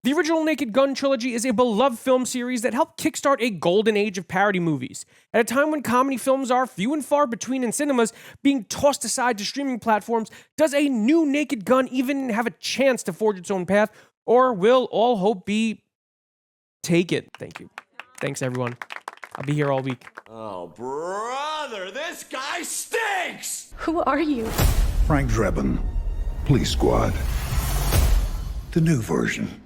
The original Naked Gun trilogy is a beloved film series that helped kickstart a golden age of parody movies. At a time when comedy films are few and far between in cinemas, being tossed aside to streaming platforms, does a new Naked Gun even have a chance to forge its own path, or will all hope be taken? Thank you. Thanks, everyone. I'll be here all week. Oh, brother, this guy stinks! Who are you? Frank Drebin, Police Squad. The new version.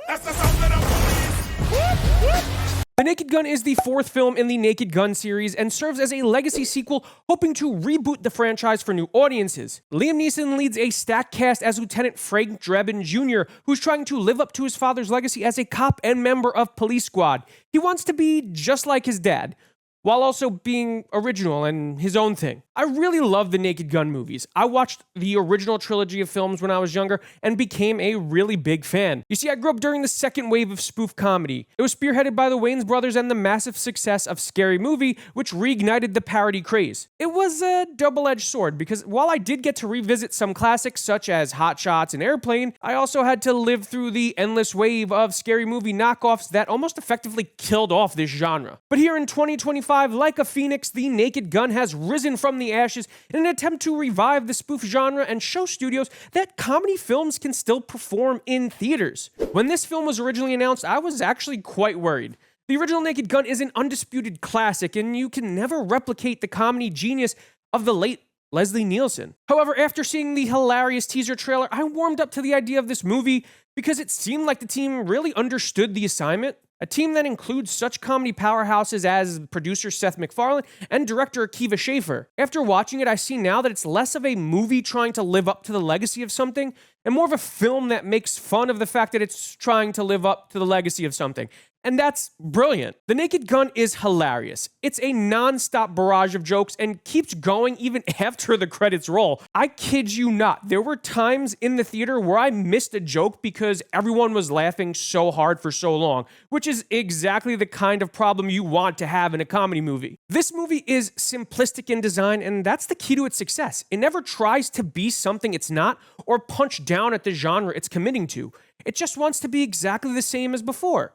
That's the sound of police! The Naked Gun is the fourth film in the Naked Gun series and serves as a legacy sequel hoping to reboot the franchise for new audiences. Liam Neeson leads a stacked cast as Lieutenant Frank Drebin Jr., who's trying to live up to his father's legacy as a cop and member of Police Squad. He wants to be just like his dad, while also being original and his own thing. I really love the Naked Gun movies. I watched the original trilogy of films when I was younger and became a really big fan. You see, I grew up during the second wave of spoof comedy. It was spearheaded by the Wayans brothers and the massive success of Scary Movie, which reignited the parody craze. It was a double-edged sword because while I did get to revisit some classics such as Hot Shots and Airplane, I also had to live through the endless wave of Scary Movie knockoffs that almost effectively killed off this genre. But here in 2025, like a phoenix, the Naked Gun has risen from the ashes in an attempt to revive the spoof genre and show studios that comedy films can still perform in theaters. When this film was originally announced, I was actually quite worried. The original Naked Gun is an undisputed classic, and you can never replicate the comedy genius of the late Leslie Nielsen. However, after seeing the hilarious teaser trailer, I warmed up to the idea of this movie because it seemed like the team really understood the assignment. A team that includes such comedy powerhouses as producer Seth MacFarlane and director Akiva Schaffer. After watching it, I see now that it's less of a movie trying to live up to the legacy of something, and more of a film that makes fun of the fact that it's trying to live up to the legacy of something. And that's brilliant. The Naked Gun is hilarious. It's a non-stop barrage of jokes and keeps going even after the credits roll. I kid you not. There were times in the theater where I missed a joke because everyone was laughing so hard for so long, which is exactly the kind of problem you want to have in a comedy movie. This movie is simplistic in design, and that's the key to its success. It never tries to be something it's not or punch down at the genre it's committing to. It just wants to be exactly the same as before,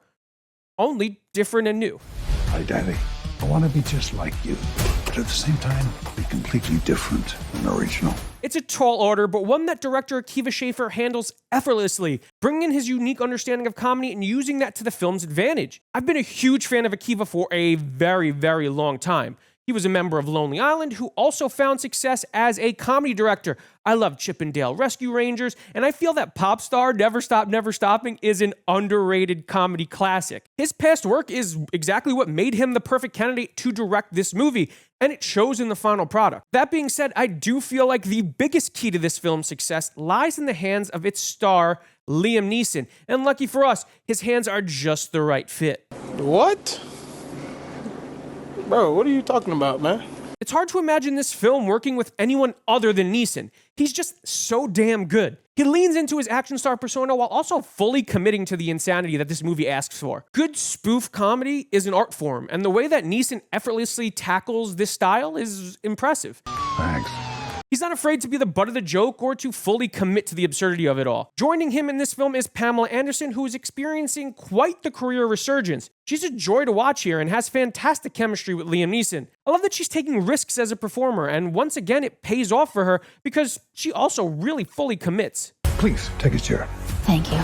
only different and new. Hi, Daddy. I want to be just like you, but at the same time, be completely different and original. It's a tall order, but one that director Akiva Schaffer handles effortlessly, bringing in his unique understanding of comedy and using that to the film's advantage. I've been a huge fan of Akiva for a very, very long time. He was a member of Lonely Island who also found success as a comedy director. I love Chip and Dale Rescue Rangers, and I feel that Pop Star Never Stop Never Stopping is an underrated comedy classic. His past work is exactly what made him the perfect candidate to direct this movie, and it shows in the final product. That being said, I do feel like the biggest key to this film's success lies in the hands of its star, Liam Neeson. And lucky for us, his hands are just the right fit. What? Bro, what are you talking about, man? It's hard to imagine this film working with anyone other than Neeson. He's just so damn good. He leans into his action star persona while also fully committing to the insanity that this movie asks for. Good spoof comedy is an art form, and the way that Neeson effortlessly tackles this style is impressive. Thanks. He's not afraid to be the butt of the joke or to fully commit to the absurdity of it all. Joining him in this film is Pamela Anderson, who is experiencing quite the career resurgence. She's a joy to watch here and has fantastic chemistry with Liam Neeson. I love that she's taking risks as a performer, and once again, it pays off for her because she also really fully commits. Please, take a chair. Thank you.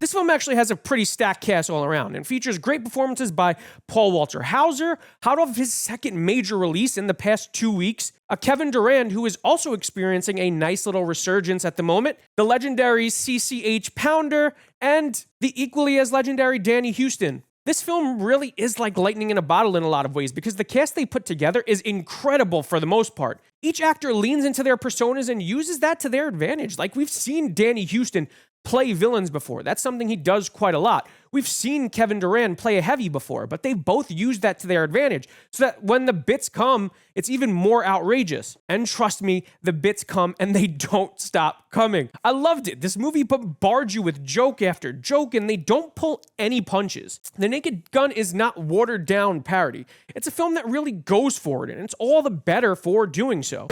This film actually has a pretty stacked cast all around and features great performances by Paul Walter Hauser, hot off his second major release in the past 2 weeks, a Kevin Durand who is also experiencing a nice little resurgence at the moment, the legendary CCH Pounder, and the equally as legendary Danny Houston. This film really is like lightning in a bottle in a lot of ways because the cast they put together is incredible for the most part. Each actor leans into their personas and uses that to their advantage. Like we've seen Danny Houston play villains before. That's something he does quite a lot. We've seen Kevin Durand play a heavy before, but they both use that to their advantage so that when the bits come, it's even more outrageous. And trust me, the bits come and they don't stop coming. I loved it. This movie bombards you with joke after joke and they don't pull any punches. The Naked Gun is not watered down parody. It's a film that really goes for it, and it's all the better for doing so.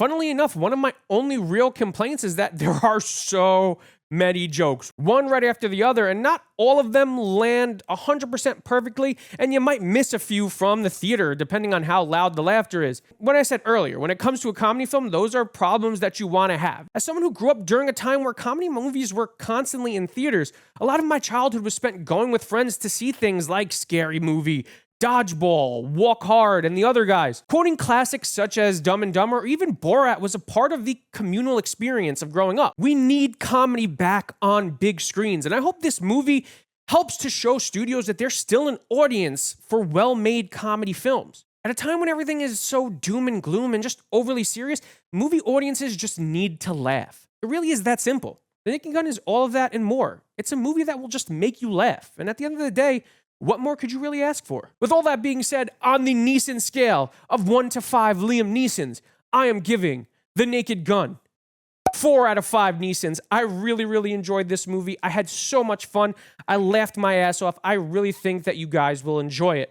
Funnily enough, one of my only real complaints is that there are so many jokes, one right after the other, and not all of them land 100% perfectly, and you might miss a few from the theater, depending on how loud the laughter is. What I said earlier, when it comes to a comedy film, those are problems that you want to have. As someone who grew up during a time where comedy movies were constantly in theaters, a lot of my childhood was spent going with friends to see things like Scary Movie, Dodgeball, Walk Hard, and the other guys. Quoting classics such as Dumb and Dumber or even Borat was a part of the communal experience of growing up. We need comedy back on big screens, and I hope this movie helps to show studios that there's still an audience for well-made comedy films. At a time when everything is so doom and gloom and just overly serious, movie audiences just need to laugh. It really is that simple. The Naked Gun is all of that and more. It's a movie that will just make you laugh, and at the end of the day, what more could you really ask for? With all that being said, on the Neeson scale of 1 to 5 Liam Neesons, I am giving The Naked Gun 4 out of 5 Neesons. I really, really enjoyed this movie. I had so much fun. I laughed my ass off. I really think that you guys will enjoy it.